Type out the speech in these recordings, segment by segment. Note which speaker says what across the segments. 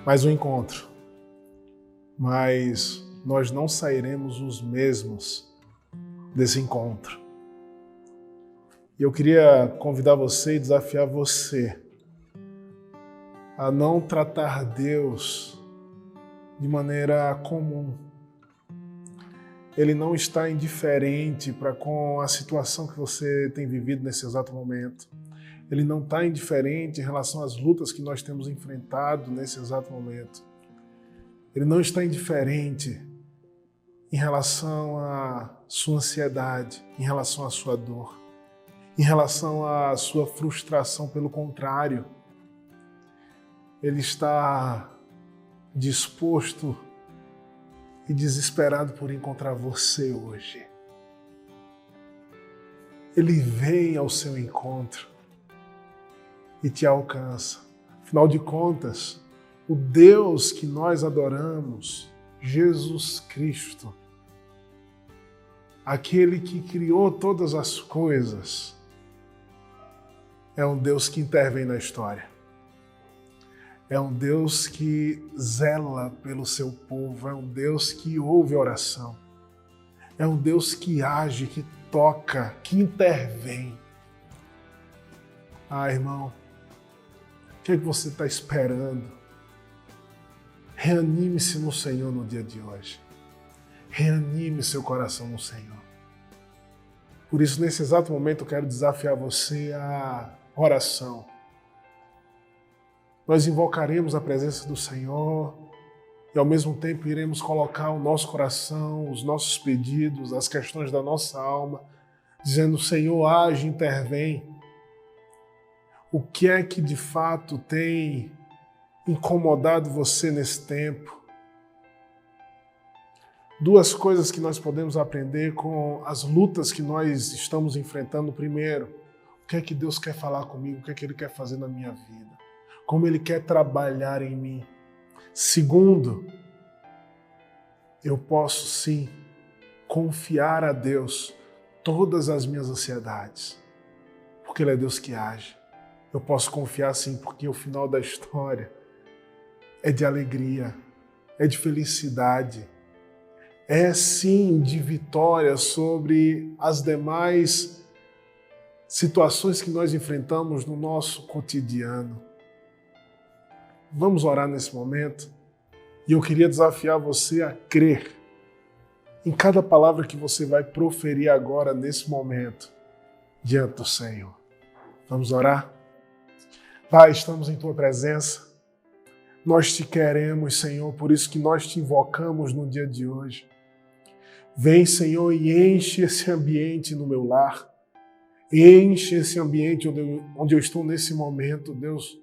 Speaker 1: mais um encontro, mas nós não sairemos os mesmos desse encontro. E eu queria convidar você e desafiar você a não tratar Deus de maneira comum. Ele não está indiferente com a situação que você tem vivido nesse exato momento. Ele não está indiferente em relação às lutas que nós temos enfrentado nesse exato momento. Ele não está indiferente em relação à sua ansiedade, em relação à sua dor, em relação à sua frustração. Pelo contrário, Ele está disposto e desesperado por encontrar você hoje. Ele vem ao seu encontro e te alcança. Afinal de contas, o Deus que nós adoramos, Jesus Cristo, aquele que criou todas as coisas, é um Deus que intervém na história. É um Deus que zela pelo seu povo, é um Deus que ouve a oração, é um Deus que age, que toca, que intervém. Ah, irmão, o que é que você está esperando? Reanime-se no Senhor no dia de hoje. Reanime seu coração no Senhor. Por isso, nesse exato momento, eu quero desafiar você à oração. Nós invocaremos a presença do Senhor e, ao mesmo tempo, iremos colocar o nosso coração, os nossos pedidos, as questões da nossa alma, dizendo: Senhor, age, intervém. O que é que de fato tem incomodado você nesse tempo? Duas coisas que nós podemos aprender com as lutas que nós estamos enfrentando. Primeiro, o que é que Deus quer falar comigo? O que é que Ele quer fazer na minha vida? Como Ele quer trabalhar em mim? Segundo, eu posso sim confiar a Deus todas as minhas ansiedades, porque Ele é Deus que age. Eu posso confiar sim, porque o final da história é de alegria, é de felicidade, é sim de vitória sobre as demais situações que nós enfrentamos no nosso cotidiano. Vamos orar nesse momento? E eu queria desafiar você a crer em cada palavra que você vai proferir agora, nesse momento, diante do Senhor. Vamos orar? Pai, estamos em Tua presença. Nós Te queremos, Senhor, por isso que nós Te invocamos no dia de hoje. Vem, Senhor, e enche esse ambiente no meu lar. Enche esse ambiente onde eu estou nesse momento, Deus,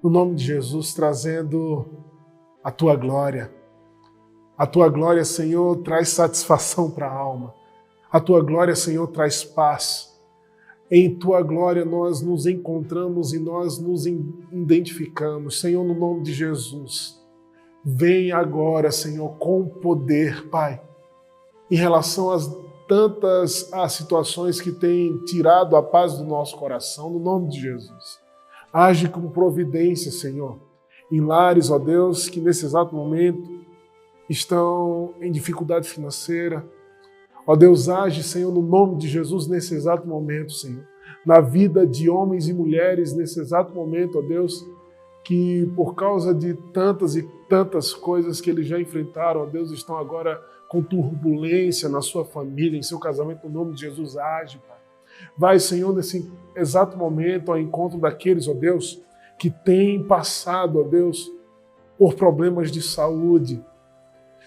Speaker 1: no nome de Jesus, trazendo a Tua glória. A Tua glória, Senhor, traz satisfação para a alma. A Tua glória, Senhor, traz paz. Em Tua glória nós nos encontramos e nós nos identificamos. Senhor, no nome de Jesus, vem agora, Senhor, com poder, Pai, em relação às tantas situações que têm tirado a paz do nosso coração, no nome de Jesus. Age com providência, Senhor, em lares, ó Deus, que nesse exato momento estão em dificuldade financeira. Ó Deus, age, Senhor, no nome de Jesus, nesse exato momento, Senhor, na vida de homens e mulheres, nesse exato momento, ó Deus, que por causa de tantas e tantas coisas que eles já enfrentaram, ó Deus, estão agora com turbulência na sua família, em seu casamento, no nome de Jesus, age, Pai. Vai, Senhor, nesse exato momento ao encontro daqueles, ó Deus, que têm passado, ó Deus, por problemas de saúde,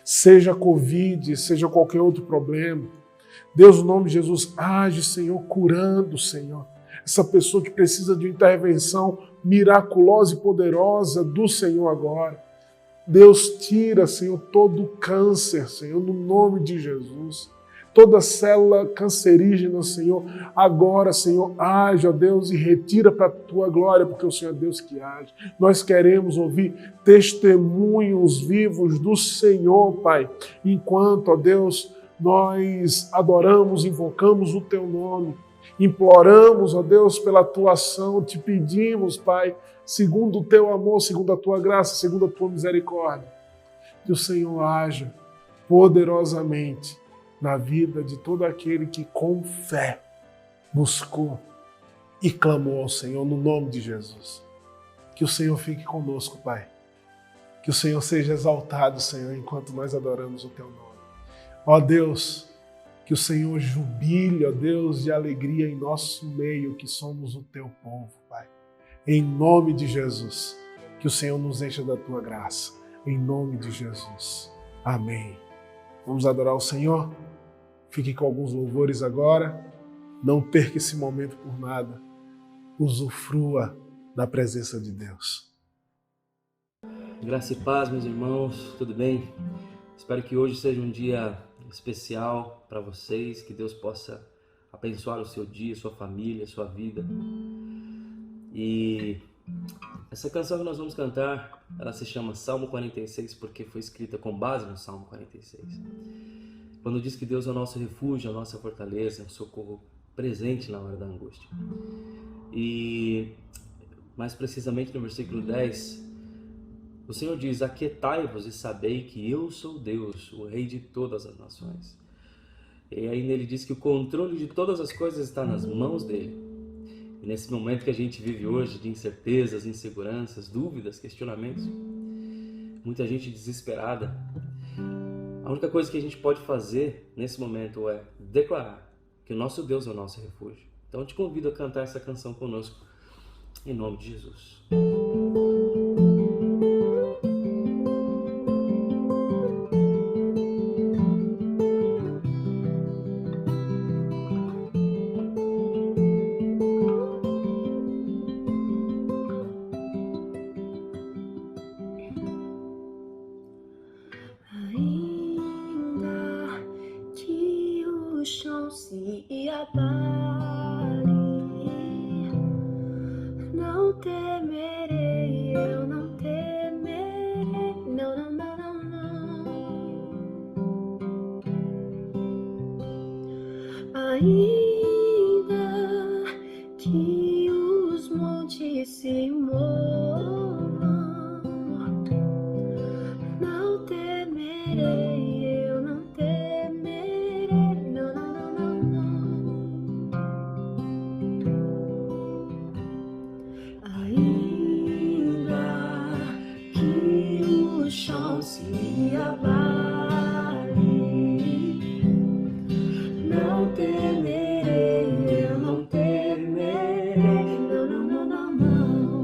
Speaker 1: seja Covid, seja qualquer outro problema. Deus, no nome de Jesus, age, Senhor, curando, Senhor, essa pessoa que precisa de uma intervenção miraculosa e poderosa do Senhor agora. Deus, tira, Senhor, todo o câncer, Senhor, no nome de Jesus. Toda célula cancerígena, Senhor, agora, Senhor, age, ó Deus, e retira para a Tua glória, porque o Senhor é Deus que age. Nós queremos ouvir testemunhos vivos do Senhor, Pai, enquanto, ó Deus, nós adoramos, invocamos o Teu nome. Imploramos, ó Deus, pela tua ação, te pedimos, Pai, segundo o teu amor, segundo a tua graça, segundo a tua misericórdia, que o Senhor haja poderosamente na vida de todo aquele que com fé buscou e clamou ao Senhor no nome de Jesus. Que o Senhor fique conosco, Pai. Que o Senhor seja exaltado, Senhor, enquanto nós adoramos o teu nome. Ó Deus, que o Senhor jubile, ó Deus, de alegria em nosso meio, que somos o teu povo, Pai. Em nome de Jesus, que o Senhor nos encha da tua graça. Em nome de Jesus. Amém. Vamos adorar o Senhor? Fique com alguns louvores agora. Não perca esse momento por nada. Usufrua da presença de Deus.
Speaker 2: Graça e paz, meus irmãos, tudo bem? Espero que hoje seja um dia especial para vocês, que Deus possa abençoar o seu dia, sua família, sua vida. E essa canção que nós vamos cantar, ela se chama Salmo 46, porque foi escrita com base no Salmo 46. Quando diz que Deus é o nosso refúgio, a nossa fortaleza, é um socorro presente na hora da angústia. E mais precisamente no versículo 10, o Senhor diz: aquietai-vos e sabei que eu sou Deus, o Rei de todas as nações. E aí nele diz que o controle de todas as coisas está nas mãos dele. E nesse momento que a gente vive hoje, de incertezas, inseguranças, dúvidas, questionamentos, muita gente desesperada, a única coisa que a gente pode fazer nesse momento é declarar que o nosso Deus é o nosso refúgio. Então eu te convido a cantar essa canção conosco, em nome de Jesus.
Speaker 3: Ainda que o chão se abale, não temerei, eu não temerei, não, não, não, não, não. Ainda que os montes se movam, não temerei, eu não temerei, não, não, não, não, não. Ainda que o chão se abale, não temerei, eu não temerei, não, não, não, não, não.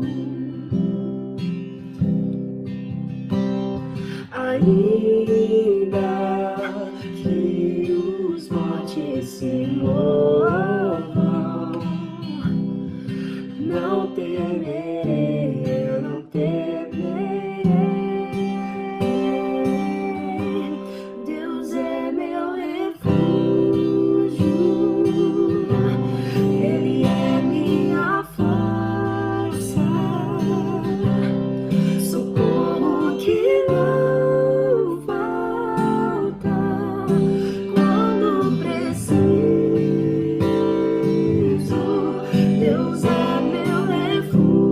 Speaker 3: Ainda que os montes se movam, não temerei, eu não temerei. Deus é meu refúgio, Ele é minha força, socorro que não falta quando preciso. Deus é meu refúgio,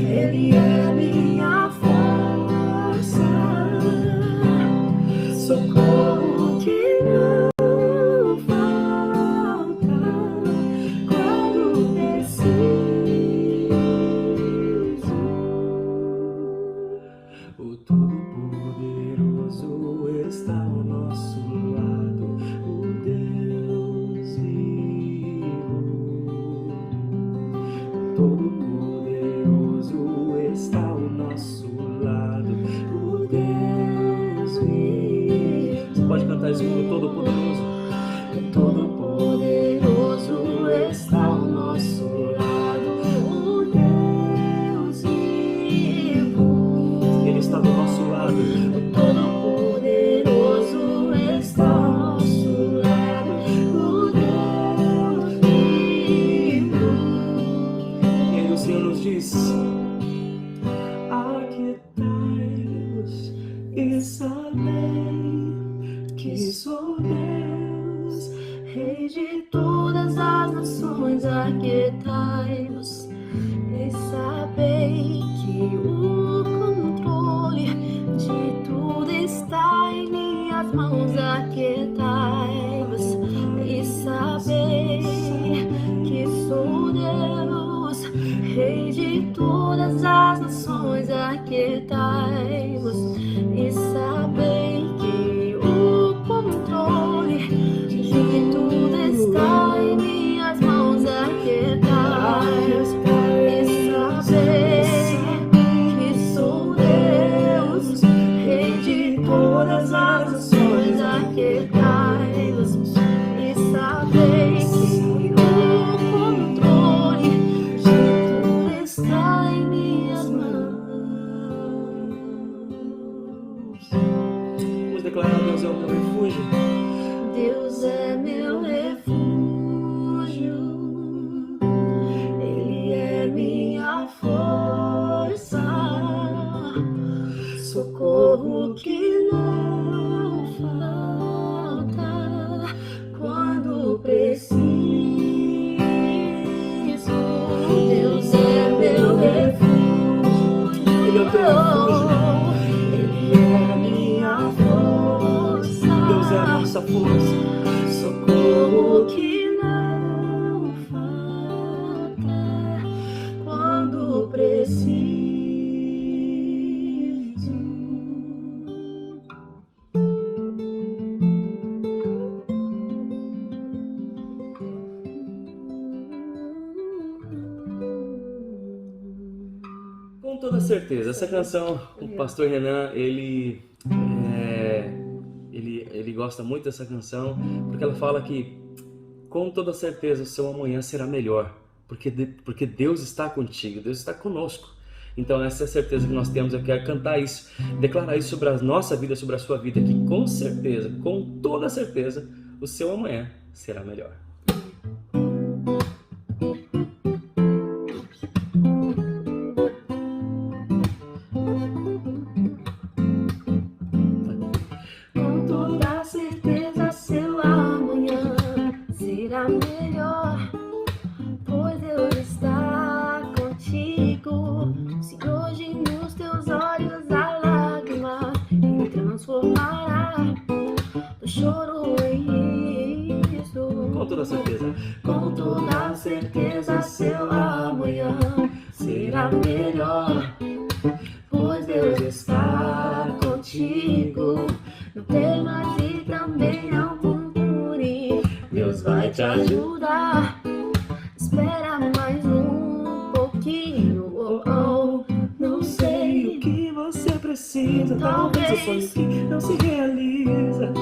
Speaker 3: Ele é minha força, socorro que não falta quando preciso. O Todo-Poderoso está ao nosso lado, o Deus vivo. O Todo-Poderoso está ao nosso lado, o Deus vivo.
Speaker 2: Você pode cantar isso com o Todo-Poderoso.
Speaker 3: O Todo-Poderoso está ao nosso lado, o Deus vivo.
Speaker 2: Ele está do nosso lado.
Speaker 3: O Todo-Poderoso está ao nosso lado, o Deus vivo.
Speaker 2: E aí o Senhor nos diz:
Speaker 3: Aquietai-vos e sabei que sou Deus, aquietai-vos e sabei que o controle de tudo está em minhas mãos. Aquietai-vos e sabei que sou Deus, Rei de todas as nações. Aquietai-vos e sabei que o controle de tudo está em minhas mãos. Aquietai-vos e sabei que sou Deus, Rei de todas as nações. Aquietai-vos e sabei que o controle de tudo está em minhas mãos.
Speaker 2: Vamos declarar: Deus é o meu refúgio.
Speaker 3: Deus é meu refúgio, Ele é minha força, socorro que não falta quando preciso. Deus é meu refúgio,
Speaker 2: Ele é o teu refúgio.
Speaker 3: Ele é minha força.
Speaker 2: Deus é a nossa força.
Speaker 3: Socorro que não falta quando preciso.
Speaker 2: Com toda certeza, essa canção, o pastor Renan, ele gosta muito dessa canção, porque ela fala que com toda certeza o seu amanhã será melhor, porque Deus está contigo, Deus está conosco. Então essa é a certeza que nós temos. Eu quero cantar isso, declarar isso sobre a nossa vida, sobre a sua vida, que com certeza, com toda certeza, o seu amanhã será melhor.
Speaker 3: Com toda certeza seu amanhã será melhor, pois Deus está contigo. Se hoje nos teus olhos a lágrima Ele transformará o choro em riso.
Speaker 2: Com toda certeza.
Speaker 3: Com toda certeza seu amanhã será melhor, pois Deus está contigo. Não temas e também não murmure, Deus vai te ajudar. Espera mais um pouquinho, oh, oh.
Speaker 2: Não sei o que você precisa, talvez o sonho que não se realiza,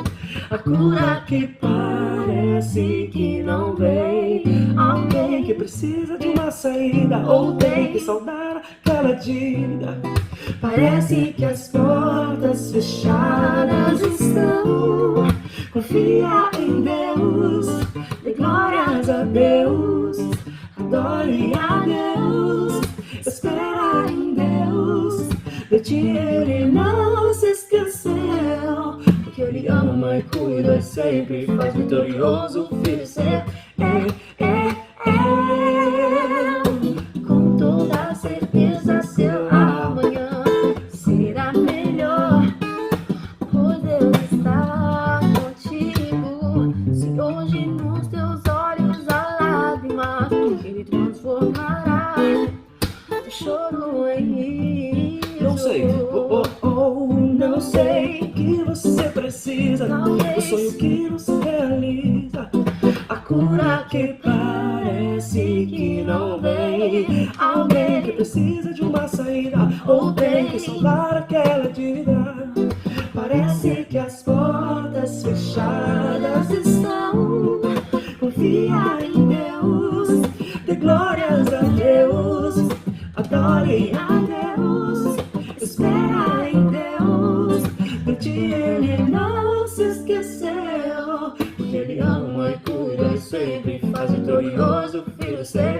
Speaker 2: a cura que parece que não vem, alguém que precisa de uma saída, ou tem que saldar aquela dívida. Parece que as portas fechadas estão. Confia em Deus, dê glórias a Deus, adore a Deus, espera em Deus. De ti Ele não se esqueceu, porque Ele ama e cuida e sempre faz vitorioso o filho seu.
Speaker 3: Com toda certeza seu amanhã será melhor, pois Deus está contigo. Se hoje nos teus olhos há lágrimas, Ele transformará o choro em riso.
Speaker 2: Não sei, não sei o que você precisa, o sonho que não se realiza, a cura que parece que não vem, alguém que precisa de uma saída, ou tem que saldar aquela dívida. Parece que as portas fechadas estão. Confia em Deus, dê glórias a Deus, adore a Deus, espera em Deus. De ti Ele não se esqueceu, porque Ele ama e cuida e sempre faz vitorioso o filho seu.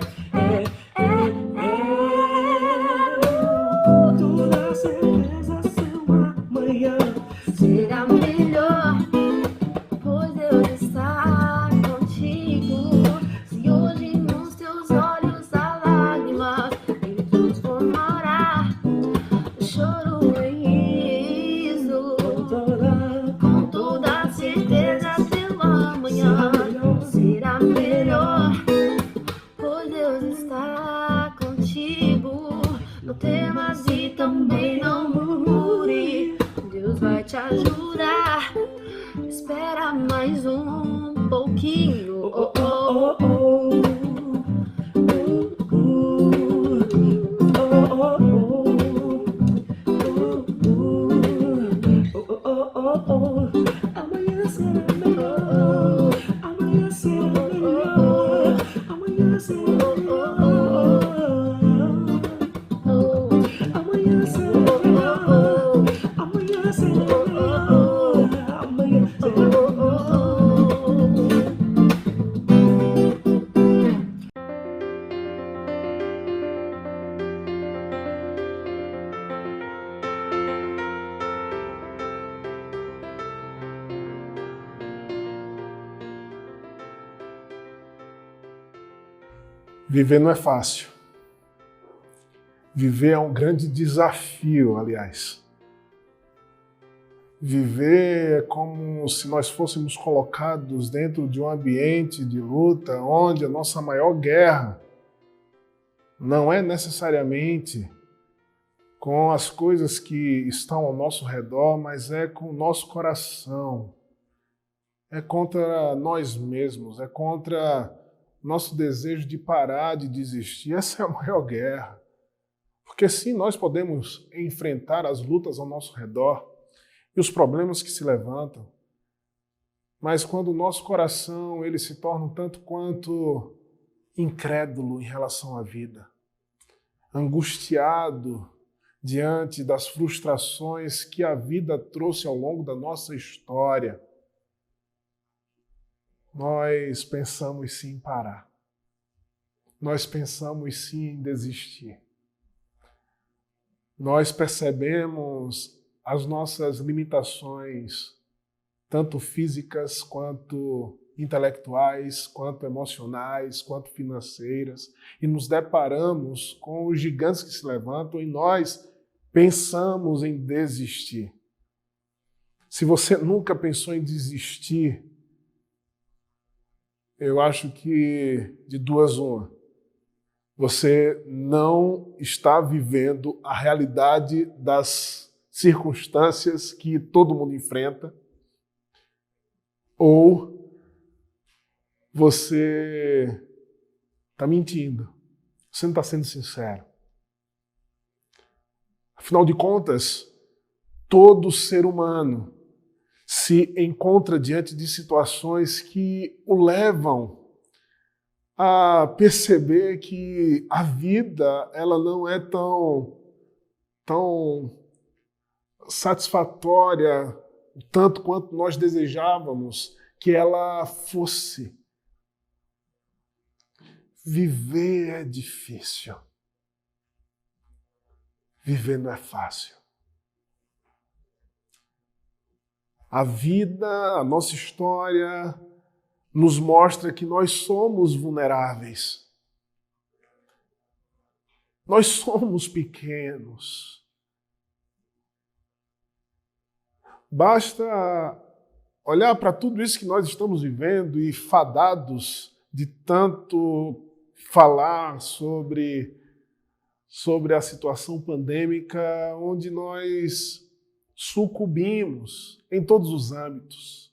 Speaker 2: Toda certeza seu amanhã
Speaker 3: será melhor, pois Deus está contigo. Se hoje nos teus Marquinho. Oh, oh,
Speaker 2: oh, oh. Amanhã será melhor. Amanhã será melhor. Amanhã será melhor. Amanhã será melhor. Amanhã será melhor. Amanhã será melhor.
Speaker 1: Viver não é fácil. Viver é um grande desafio, aliás. Viver é como se nós fôssemos colocados dentro de um ambiente de luta onde a nossa maior guerra não é necessariamente com as coisas que estão ao nosso redor, mas é com o nosso coração. É contra nós mesmos, é contra nosso desejo de parar, de desistir. Essa é a maior guerra. Porque sim, nós podemos enfrentar as lutas ao nosso redor e os problemas que se levantam, mas quando o nosso coração ele se torna um tanto quanto incrédulo em relação à vida, angustiado diante das frustrações que a vida trouxe ao longo da nossa história, nós pensamos sim em parar. Nós pensamos sim em desistir. Nós percebemos as nossas limitações, tanto físicas quanto intelectuais, quanto emocionais, quanto financeiras, e nos deparamos com os gigantes que se levantam e nós pensamos em desistir. Se você nunca pensou em desistir, eu acho que de duas uma. Você não está vivendo a realidade das circunstâncias que todo mundo enfrenta, ou você está mentindo, você não está sendo sincero. Afinal de contas, todo ser humano se encontra diante de situações que o levam a perceber que a vida ela não é tão satisfatória tanto quanto nós desejávamos que ela fosse. Viver é difícil. Viver não é fácil. A vida, a nossa história, nos mostra que nós somos vulneráveis. Nós somos pequenos. Basta olhar para tudo isso que nós estamos vivendo e fadados de tanto falar sobre a situação pandêmica, onde nós sucumbimos em todos os âmbitos.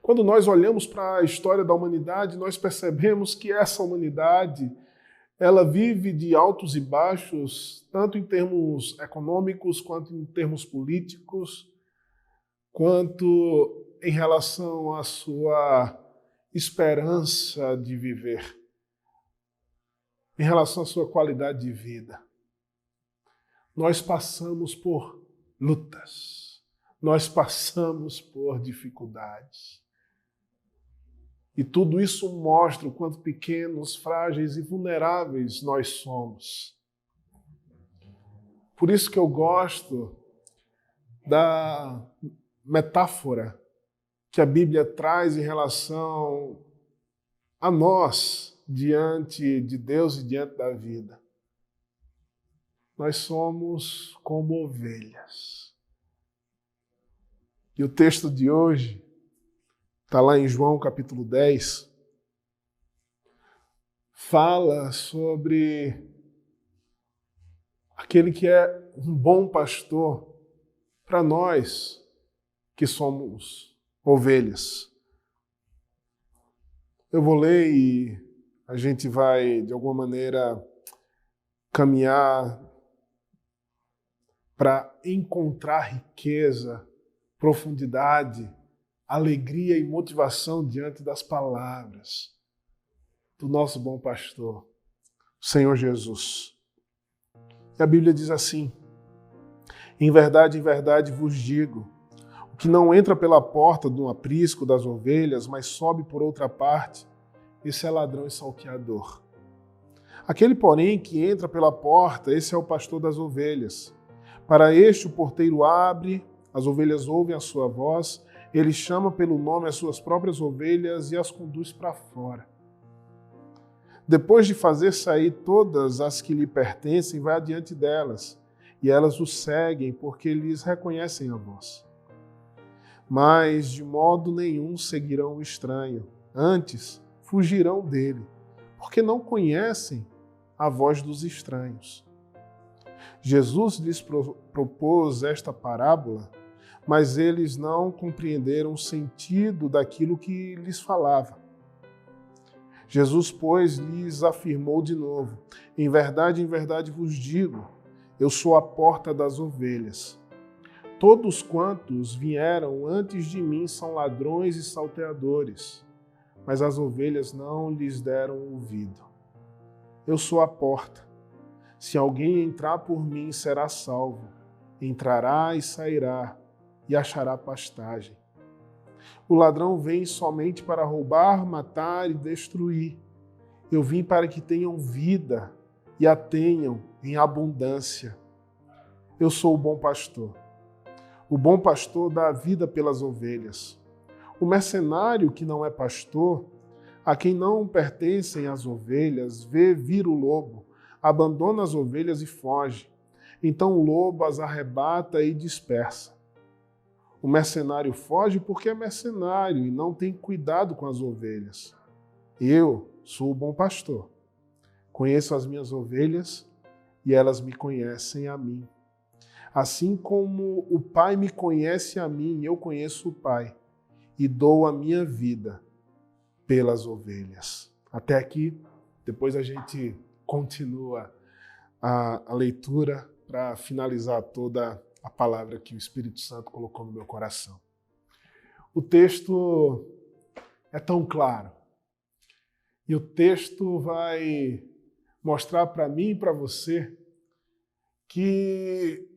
Speaker 1: Quando nós olhamos para a história da humanidade, nós percebemos que essa humanidade ela vive de altos e baixos, tanto em termos econômicos, quanto em termos políticos, quanto em relação à sua esperança de viver, em relação à sua qualidade de vida. Nós passamos por lutas, nós passamos por dificuldades. E tudo isso mostra o quanto pequenos, frágeis e vulneráveis nós somos. Por isso que eu gosto da metáfora que a Bíblia traz em relação a nós diante de Deus e diante da vida. Nós somos como ovelhas. E o texto de hoje está lá em João capítulo 10, fala sobre aquele que é um bom pastor para nós que somos ovelhas. Eu vou ler e a gente vai, de alguma maneira, caminhar para encontrar riqueza, profundidade, alegria e motivação diante das palavras do nosso bom pastor, o Senhor Jesus. E a Bíblia diz assim: em verdade vos digo, o que não entra pela porta do aprisco das ovelhas, mas sobe por outra parte, esse é ladrão e salteador. Aquele, porém, que entra pela porta, esse é o pastor das ovelhas. Para este o porteiro abre, as ovelhas ouvem a sua voz, ele chama pelo nome as suas próprias ovelhas e as conduz para fora. Depois de fazer sair todas as que lhe pertencem, vai adiante delas, e elas o seguem, porque lhes reconhecem a voz. Mas de modo nenhum seguirão o estranho, antes fugirão dele, porque não conhecem a voz dos estranhos. Jesus lhes propôs esta parábola, mas eles não compreenderam o sentido daquilo que lhes falava. Jesus, pois, lhes afirmou de novo: em verdade vos digo, eu sou a porta das ovelhas. Todos quantos vieram antes de mim são ladrões e salteadores, mas as ovelhas não lhes deram ouvido. Eu sou a porta. Se alguém entrar por mim, será salvo. Entrará e sairá, e achará pastagem. O ladrão vem somente para roubar, matar e destruir. Eu vim para que tenham vida e a tenham em abundância. Eu sou o bom pastor. O bom pastor dá a vida pelas ovelhas. O mercenário que não é pastor, a quem não pertencem as ovelhas, vê vir o lobo, abandona as ovelhas e foge. Então o lobo as arrebata e dispersa. O mercenário foge porque é mercenário e não tem cuidado com as ovelhas. Eu sou o bom pastor. Conheço as minhas ovelhas e elas me conhecem a mim. Assim como o Pai me conhece a mim, eu conheço o Pai e dou a minha vida pelas ovelhas. Até aqui, depois a gente continua a leitura para finalizar toda a palavra que o Espírito Santo colocou no meu coração. O texto é tão claro e o texto vai mostrar para mim e para você que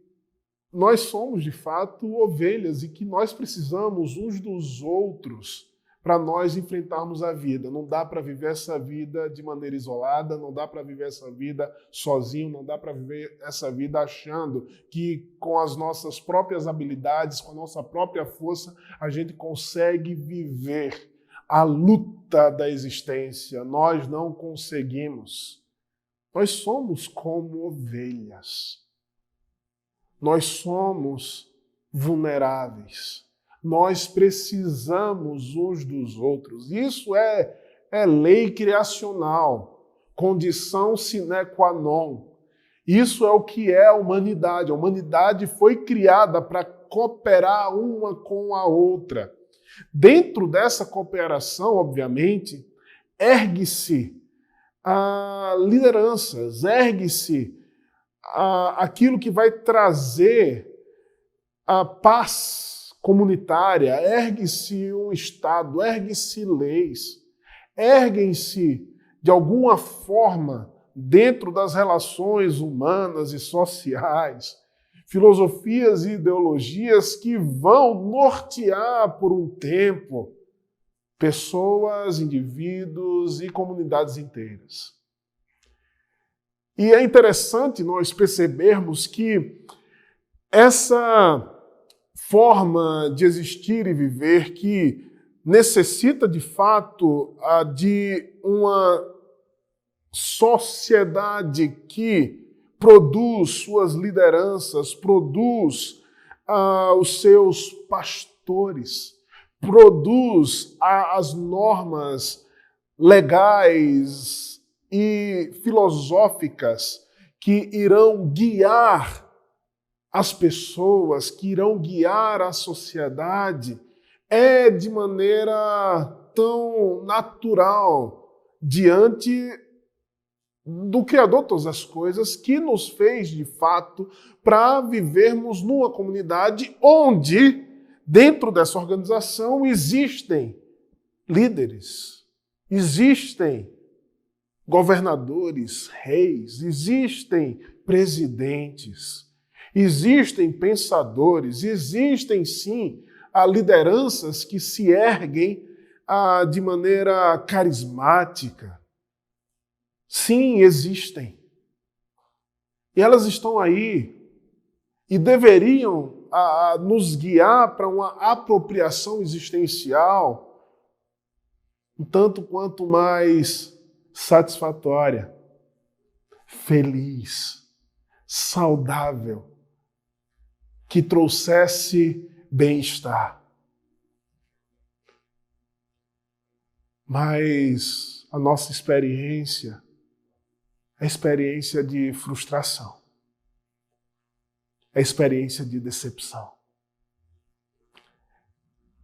Speaker 1: nós somos, de fato, ovelhas e que nós precisamos uns dos outros para nós enfrentarmos a vida. Não dá para viver essa vida de maneira isolada, não dá para viver essa vida sozinho, não dá para viver essa vida achando que com as nossas próprias habilidades, com a nossa própria força, a gente consegue viver a luta da existência. Nós não conseguimos. Nós somos como ovelhas. Nós somos vulneráveis. Nós precisamos uns dos outros. Isso é lei criacional, condição sine qua non. Isso é o que é a humanidade. A humanidade foi criada para cooperar uma com a outra. Dentro dessa cooperação, obviamente, ergue-se lideranças, ergue-se aquilo que vai trazer a paz comunitária, ergue-se um Estado, ergue-se leis, erguem-se, de alguma forma, dentro das relações humanas e sociais, filosofias e ideologias que vão nortear por um tempo pessoas, indivíduos e comunidades inteiras. E é interessante nós percebermos que essa forma de existir e viver que necessita, de fato, de uma sociedade que produz suas lideranças, produz os seus pastores, produz as normas legais e filosóficas que irão guiar as pessoas, que irão guiar a sociedade, é de maneira tão natural diante do Criador de todas as coisas, que nos fez, de fato, para vivermos numa comunidade onde, dentro dessa organização, existem líderes, existem governadores, reis, existem presidentes, existem pensadores, existem, sim, lideranças que se erguem de maneira carismática. Sim, existem. E elas estão aí e deveriam nos guiar para uma apropriação existencial um tanto quanto mais satisfatória, feliz, saudável, que trouxesse bem-estar. Mas a nossa experiência é a experiência de frustração, é a experiência de decepção,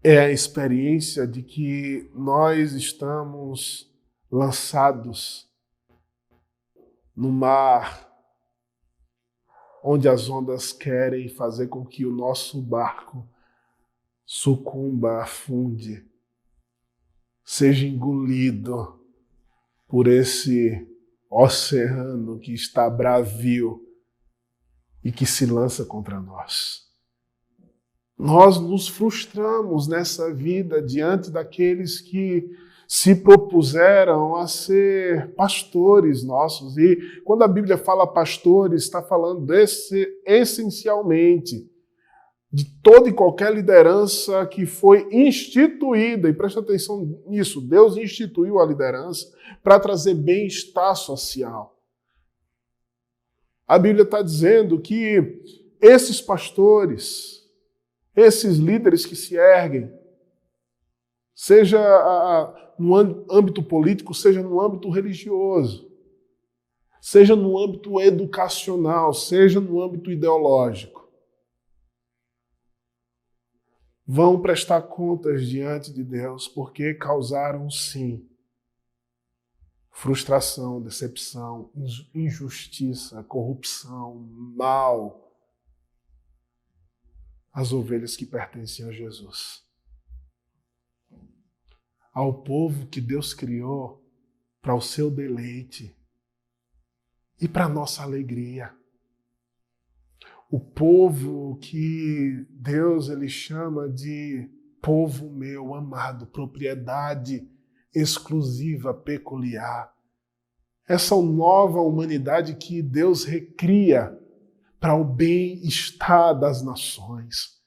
Speaker 1: é a experiência de que nós estamos lançados no mar onde as ondas querem fazer com que o nosso barco sucumba, afunde, seja engolido por esse oceano que está bravio e que se lança contra nós. Nós nos frustramos nessa vida diante daqueles que se propuseram a ser pastores nossos. E quando a Bíblia fala pastores, está falando essencialmente de toda e qualquer liderança que foi instituída, e presta atenção nisso, Deus instituiu a liderança para trazer bem-estar social. A Bíblia está dizendo que esses pastores, esses líderes que se erguem, seja no âmbito político, seja no âmbito religioso, seja no âmbito educacional, seja no âmbito ideológico, vão prestar contas diante de Deus porque causaram, sim, frustração, decepção, injustiça, corrupção, mal às ovelhas que pertencem a Jesus. Ao povo que Deus criou para o seu deleite e para a nossa alegria. O povo que Deus ele chama de povo meu, amado, propriedade exclusiva, peculiar. Essa nova humanidade que Deus recria para o bem-estar das nações.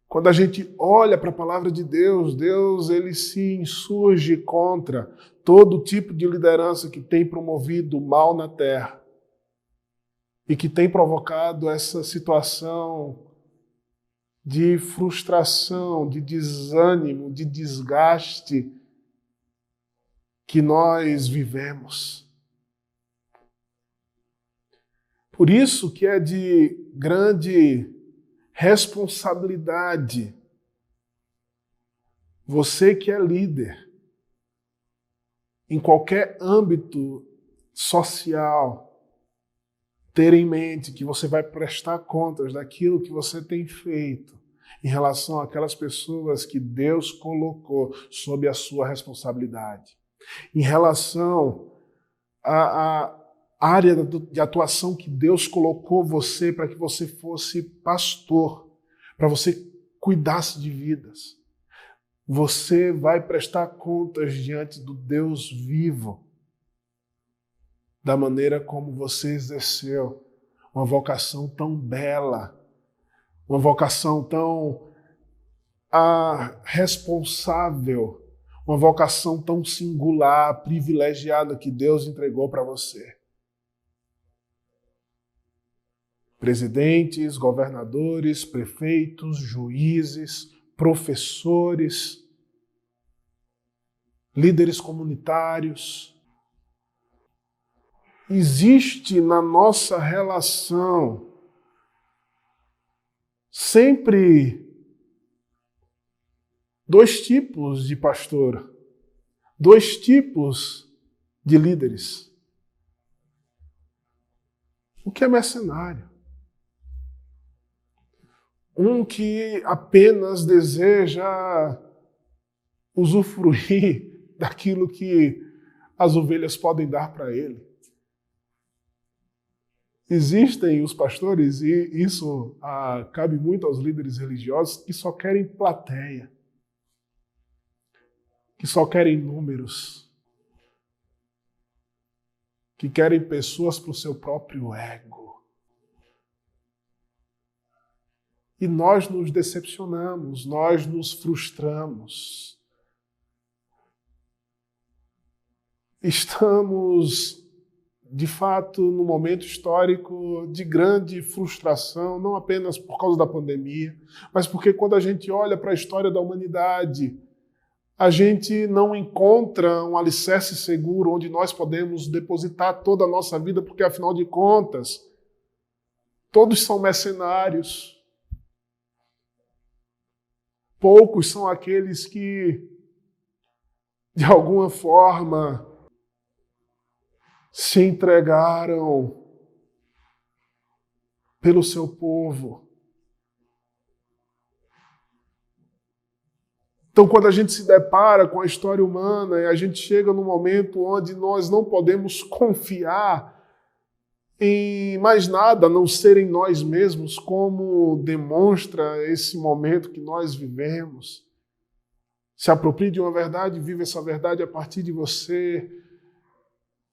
Speaker 1: Quando a gente olha para a palavra de Deus, Deus ele se insurge contra todo tipo de liderança que tem promovido o mal na terra e que tem provocado essa situação de frustração, de desânimo, de desgaste que nós vivemos. Por isso que é de grande responsabilidade você que é líder em qualquer âmbito social, ter em mente que você vai prestar contas daquilo que você tem feito em relação àquelas pessoas que Deus colocou sob a sua responsabilidade. Em relação à área de atuação que Deus colocou você para que você fosse pastor, para você cuidasse de vidas. Você vai prestar contas diante do Deus vivo, da maneira como você exerceu uma vocação tão bela, uma vocação tão responsável, uma vocação tão singular, privilegiada que Deus entregou para você. Presidentes, governadores, prefeitos, juízes, professores, líderes comunitários. Existe na nossa relação sempre dois tipos de pastor, dois tipos de líderes. O que é mercenário? Um que apenas deseja usufruir daquilo que as ovelhas podem dar para ele. Existem os pastores, e isso cabe muito aos líderes religiosos, que só querem plateia, que só querem números, que querem pessoas para o seu próprio ego. E nós nos decepcionamos, nós nos frustramos. Estamos, de fato, num momento histórico de grande frustração, não apenas por causa da pandemia, mas porque quando a gente olha para a história da humanidade, a gente não encontra um alicerce seguro onde nós podemos depositar toda a nossa vida, porque, afinal de contas, todos são mercenários. Poucos são aqueles que, de alguma forma, se entregaram pelo seu povo. Então, quando a gente se depara com a história humana e a gente chega num momento onde nós não podemos confiar em mais nada, a não ser em nós mesmos, como demonstra esse momento que nós vivemos. Se aproprie de uma verdade, vive essa verdade a partir de você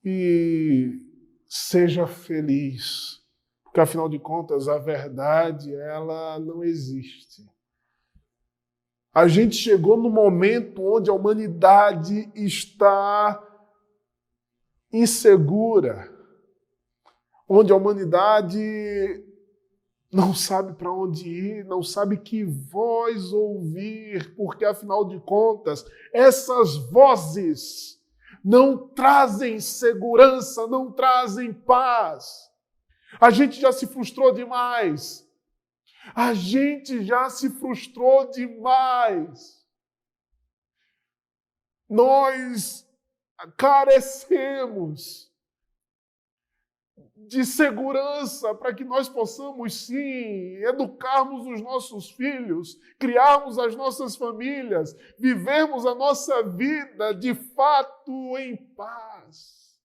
Speaker 1: e seja feliz. Porque, afinal de contas, a verdade, ela não existe. A gente chegou no momento onde a humanidade está insegura, onde a humanidade não sabe para onde ir, não sabe que voz ouvir, porque, afinal de contas, essas vozes não trazem segurança, não trazem paz. A gente já se frustrou demais. A gente já se frustrou demais. Nós carecemos de segurança para que nós possamos, sim, educarmos os nossos filhos, criarmos as nossas famílias, vivermos a nossa vida de fato em paz,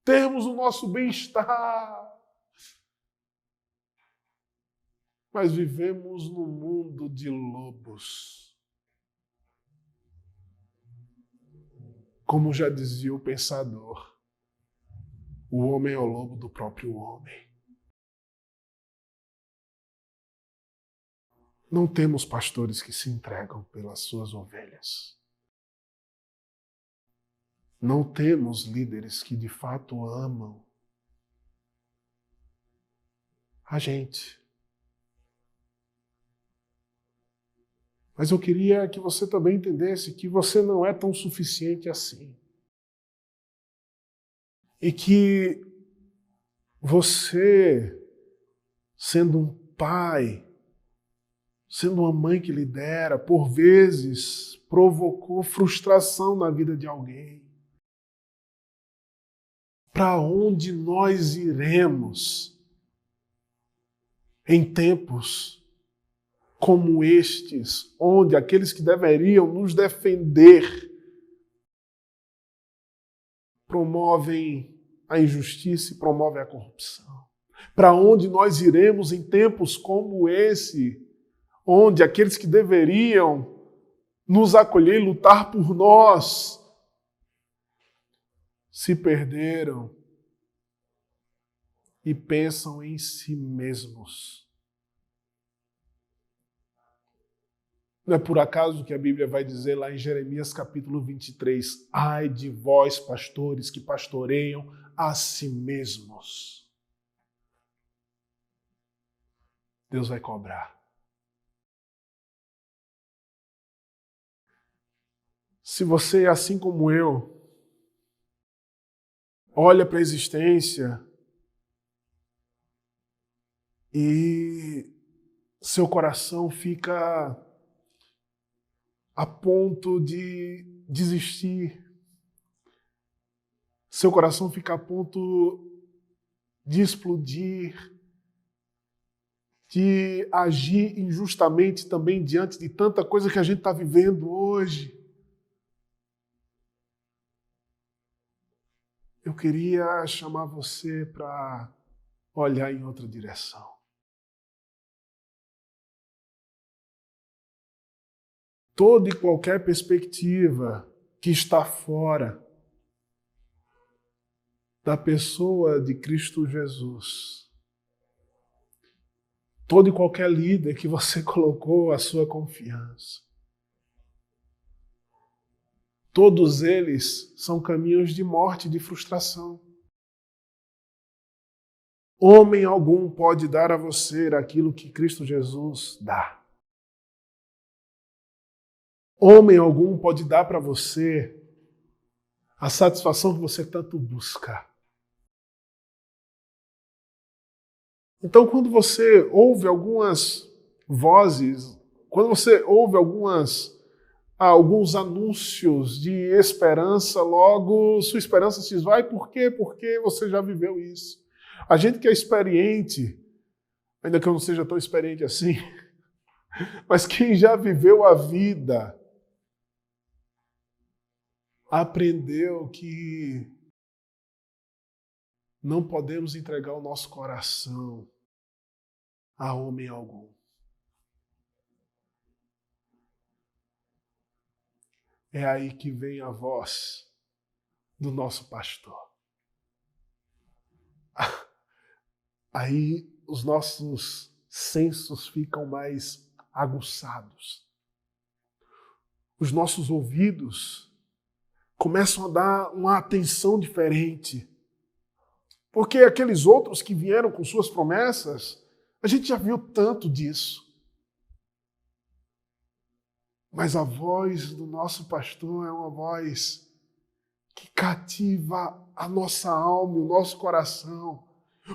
Speaker 1: termos o nosso bem-estar. Mas vivemos num mundo de lobos. Como já dizia o pensador, o homem é o lobo do próprio homem. Não temos pastores que se entregam pelas suas ovelhas. Não temos líderes que de fato amam a gente. Mas eu queria que você também entendesse que você não é tão suficiente assim. E que você, sendo um pai, sendo uma mãe que lidera, por vezes provocou frustração na vida de alguém. Para onde nós iremos em tempos como estes, onde aqueles que deveriam nos defender promovem a injustiça e promovem a corrupção? Para onde nós iremos em tempos como esse, onde aqueles que deveriam nos acolher e lutar por nós se perderam e pensam em si mesmos? Não é por acaso que a Bíblia vai dizer lá em Jeremias capítulo 23, ai de vós, pastores, que pastoreiam a si mesmos. Deus vai cobrar. Se você, assim como eu, olha para a existência e seu coração fica a ponto de desistir. Seu coração fica a ponto de explodir, de agir injustamente também diante de tanta coisa que a gente está vivendo hoje. Eu queria chamar você para olhar em outra direção. Toda e qualquer perspectiva que está fora da pessoa de Cristo Jesus, todo e qualquer líder que você colocou a sua confiança, todos eles são caminhos de morte e de frustração. Homem algum pode dar a você aquilo que Cristo Jesus dá. Homem algum pode dar para você a satisfação que você tanto busca. Então, quando você ouve algumas vozes, quando você ouve alguns anúncios de esperança, logo sua esperança se esvai. Por quê? Porque você já viveu isso. A gente que é experiente, ainda que eu não seja tão experiente assim, mas quem já viveu a vida, aprendeu que não podemos entregar o nosso coração a homem algum. É aí que vem a voz do nosso pastor. Aí os nossos sensos ficam mais aguçados. Os nossos ouvidos começam a dar uma atenção diferente. Porque aqueles outros que vieram com suas promessas, a gente já viu tanto disso. Mas a voz do nosso pastor é uma voz que cativa a nossa alma, o nosso coração,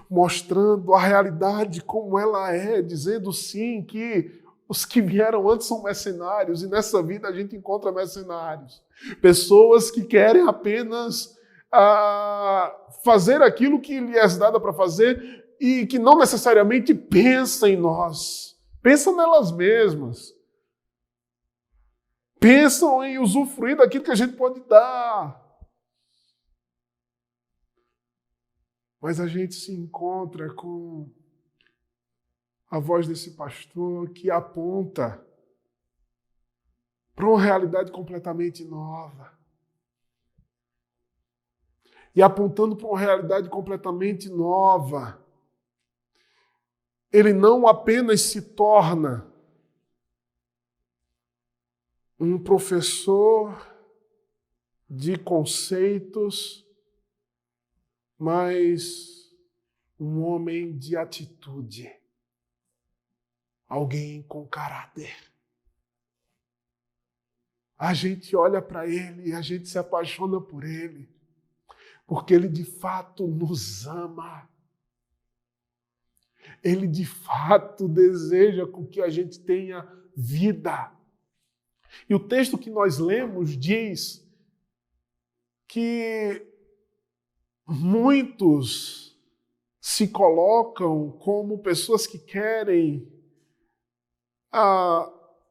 Speaker 1: mostrando a realidade como ela é, dizendo sim que os que vieram antes são mercenários, e nessa vida a gente encontra mercenários. Pessoas que querem apenas fazer aquilo que lhes é dado para fazer e que não necessariamente pensam em nós. Pensam nelas mesmas. Pensam em usufruir daquilo que a gente pode dar. Mas a gente se encontra com a voz desse pastor que aponta para uma realidade completamente nova. E apontando para uma realidade completamente nova, ele não apenas se torna um professor de conceitos, mas um homem de atitude, alguém com caráter. A gente olha para ele e a gente se apaixona por ele, porque ele de fato nos ama. Ele de fato deseja com que a gente tenha vida. E o texto que nós lemos diz que muitos se colocam como pessoas que querem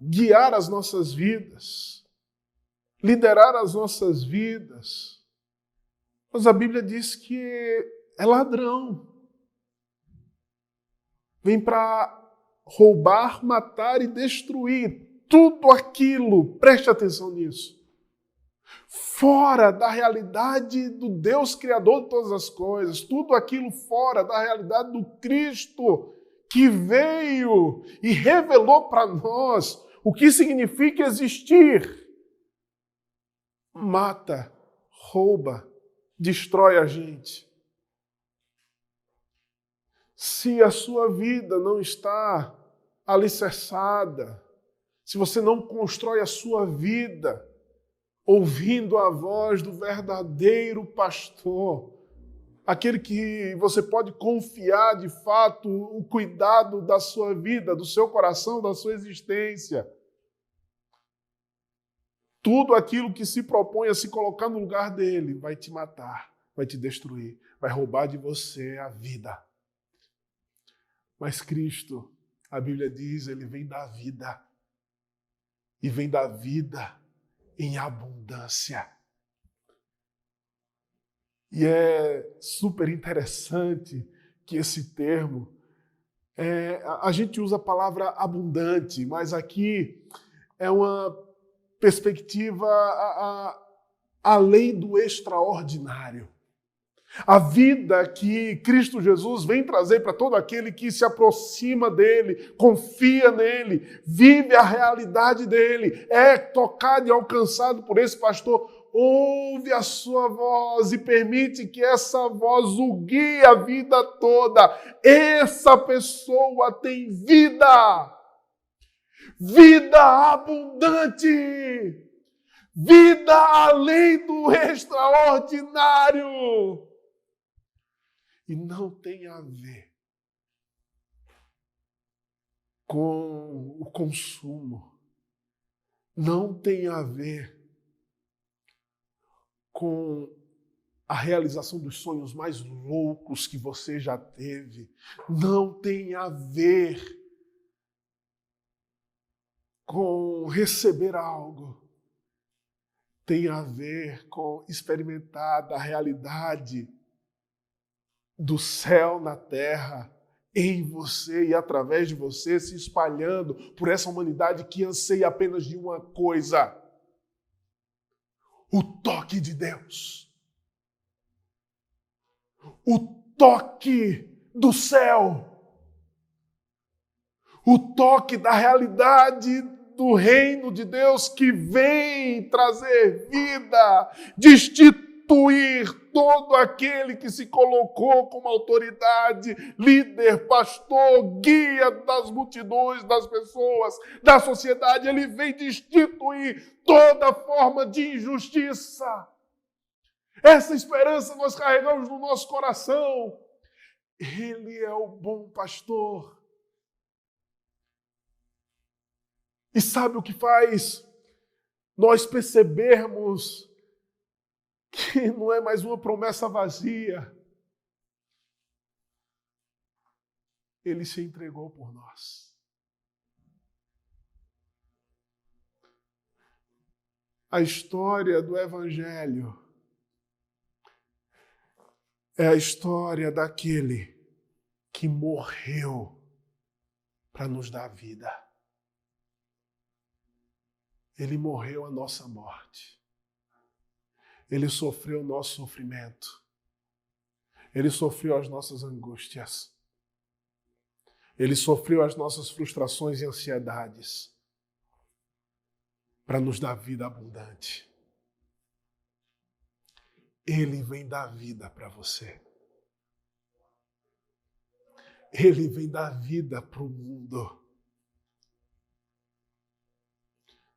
Speaker 1: guiar as nossas vidas, liderar as nossas vidas. Mas a Bíblia diz que é ladrão. Vem para roubar, matar e destruir tudo aquilo, preste atenção nisso, fora da realidade do Deus Criador de todas as coisas, tudo aquilo fora da realidade do Cristo que veio e revelou para nós o que significa existir. Mata, rouba, destrói a gente. Se a sua vida não está alicerçada, se você não constrói a sua vida ouvindo a voz do verdadeiro pastor, aquele que você pode confiar de fato o cuidado da sua vida, do seu coração, da sua existência, Tudo aquilo que se propõe a se colocar no lugar dele vai te matar, vai te destruir, vai roubar de você a vida. Mas Cristo, a Bíblia diz, ele vem dar vida. E vem dar vida em abundância. E é super interessante que esse termo, a gente usa a palavra abundante, mas aqui é uma perspectiva além do extraordinário. A vida que Cristo Jesus vem trazer para todo aquele que se aproxima dele, confia nele, vive a realidade dele, é tocado e alcançado por esse pastor, ouve a sua voz e permite que essa voz o guie a vida toda. Essa pessoa tem vida, vida abundante, vida além do extraordinário. E não tem a ver com o consumo, não tem a ver com a realização dos sonhos mais loucos que você já teve, não tem a ver com receber algo, tem a ver com experimentar da realidade do céu na terra, em você e através de você, se espalhando por essa humanidade que anseia apenas de uma coisa: o toque de Deus. O toque do céu. O toque da realidade do reino de Deus que vem trazer vida, destituir todo aquele que se colocou como autoridade, líder, pastor, guia das multidões, das pessoas, da sociedade. Ele vem destituir toda forma de injustiça. Essa esperança nós carregamos no nosso coração. Ele é o bom pastor. E sabe o que faz nós percebermos que não é mais uma promessa vazia? Ele se entregou por nós. A história do Evangelho é a história daquele que morreu para nos dar vida. Ele morreu a nossa morte. Ele sofreu o nosso sofrimento. Ele sofreu as nossas angústias. Ele sofreu as nossas frustrações e ansiedades para nos dar vida abundante. Ele vem dar vida para você. Ele vem dar vida para o mundo.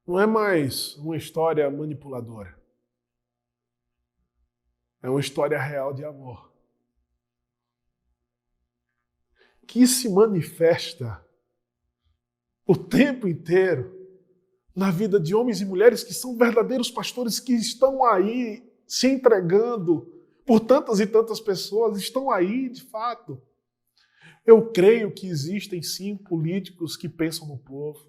Speaker 1: Não é mais uma história manipuladora. É uma história real de amor, que se manifesta o tempo inteiro na vida de homens e mulheres que são verdadeiros pastores, que estão aí se entregando por tantas e tantas pessoas, estão aí de fato. Eu creio que existem sim políticos que pensam no povo.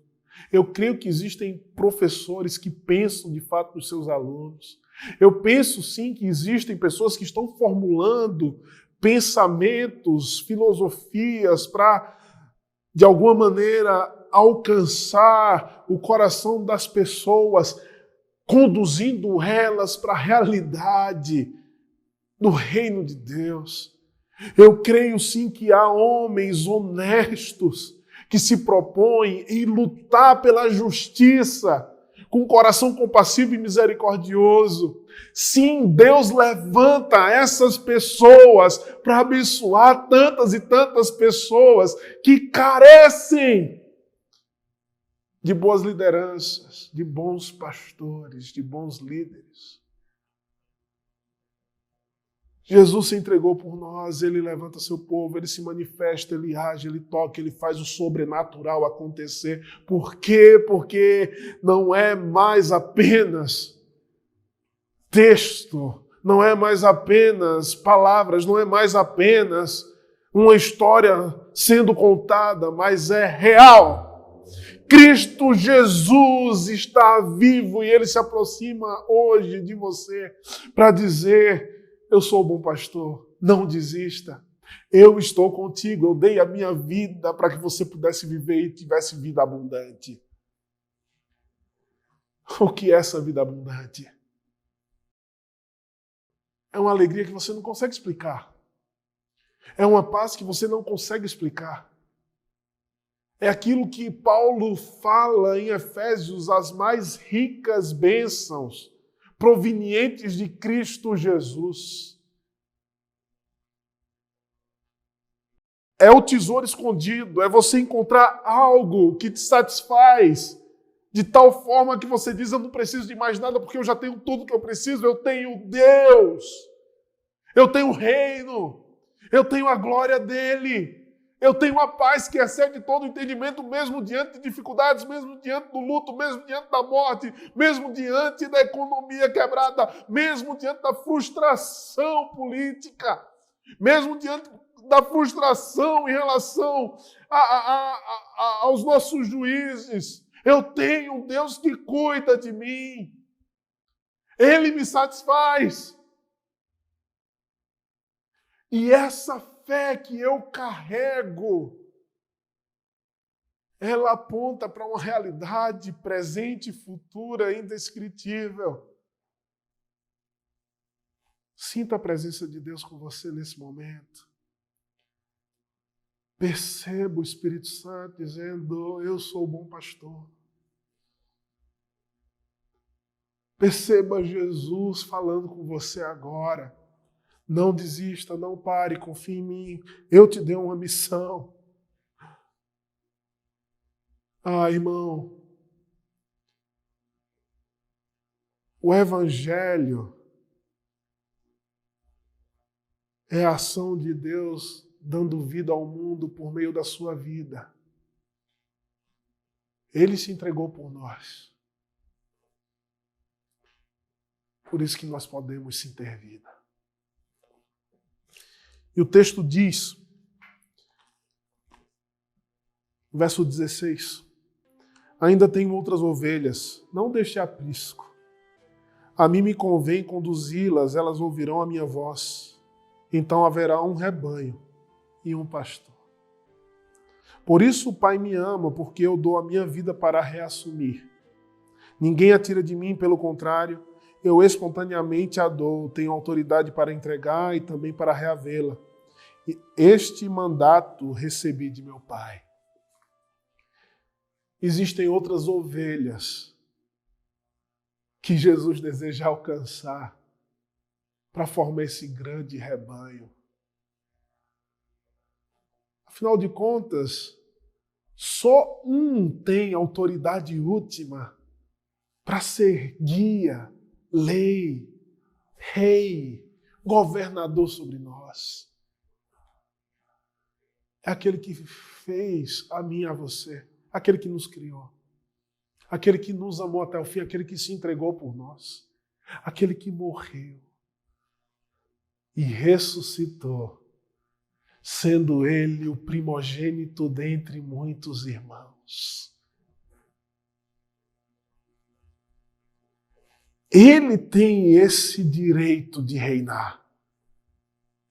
Speaker 1: Eu creio que existem professores que pensam de fato nos seus alunos. Eu penso sim que existem pessoas que estão formulando pensamentos, filosofias para, de alguma maneira, alcançar o coração das pessoas, conduzindo elas para a realidade do reino de Deus. Eu creio sim que há homens honestos que se propõem em lutar pela justiça, com um coração compassivo e misericordioso. Sim, Deus levanta essas pessoas para abençoar tantas e tantas pessoas que carecem de boas lideranças, de bons pastores, de bons líderes. Jesus se entregou por nós, ele levanta seu povo, ele se manifesta, ele age, ele toca, ele faz o sobrenatural acontecer. Por quê? Porque não é mais apenas texto, não é mais apenas palavras, não é mais apenas uma história sendo contada, mas é real. Cristo Jesus está vivo e ele se aproxima hoje de você para dizer: eu sou o bom pastor, não desista. Eu estou contigo, eu dei a minha vida para que você pudesse viver e tivesse vida abundante. O que é essa vida abundante? É uma alegria que você não consegue explicar. É uma paz que você não consegue explicar. É aquilo que Paulo fala em Efésios, as mais ricas bênçãos provenientes de Cristo Jesus. É o tesouro escondido, é você encontrar algo que te satisfaz de tal forma que você diz: eu não preciso de mais nada porque eu já tenho tudo que eu preciso, eu tenho Deus, eu tenho o reino, eu tenho a glória dele, eu tenho a paz que excede todo o entendimento, mesmo diante de dificuldades, mesmo diante do luto, mesmo diante da morte, mesmo diante da economia quebrada, mesmo diante da frustração política, mesmo diante da frustração em relação aos nossos juízes. Eu tenho um Deus que cuida de mim. Ele me satisfaz. E essa fé que eu carrego, ela aponta para uma realidade presente e futura indescritível. Sinta a presença de Deus com você nesse momento. Perceba o Espírito Santo dizendo: eu sou o bom pastor. Perceba Jesus falando com você agora. Não desista, não pare, confie em mim. Eu te dei uma missão. Ah, irmão, o Evangelho é a ação de Deus dando vida ao mundo por meio da sua vida. Ele se entregou por nós. Por isso que nós podemos sim ter vida. E o texto diz, verso 16, ainda tenho outras ovelhas, não deixe aprisco. A mim me convém conduzi-las, elas ouvirão a minha voz. Então haverá um rebanho e um pastor. Por isso o Pai me ama, porque eu dou a minha vida para reassumir. Ninguém a tira de mim, pelo contrário, eu espontaneamente a dou, tenho autoridade para entregar e também para reavê-la. Este mandato recebi de meu Pai. Existem outras ovelhas que Jesus deseja alcançar para formar esse grande rebanho. Afinal de contas, só um tem autoridade última para ser guia, lei, rei, governador sobre nós. É aquele que fez a mim e a você, aquele que nos criou, aquele que nos amou até o fim, aquele que se entregou por nós, aquele que morreu e ressuscitou, sendo ele o primogênito dentre muitos irmãos. Ele tem esse direito de reinar.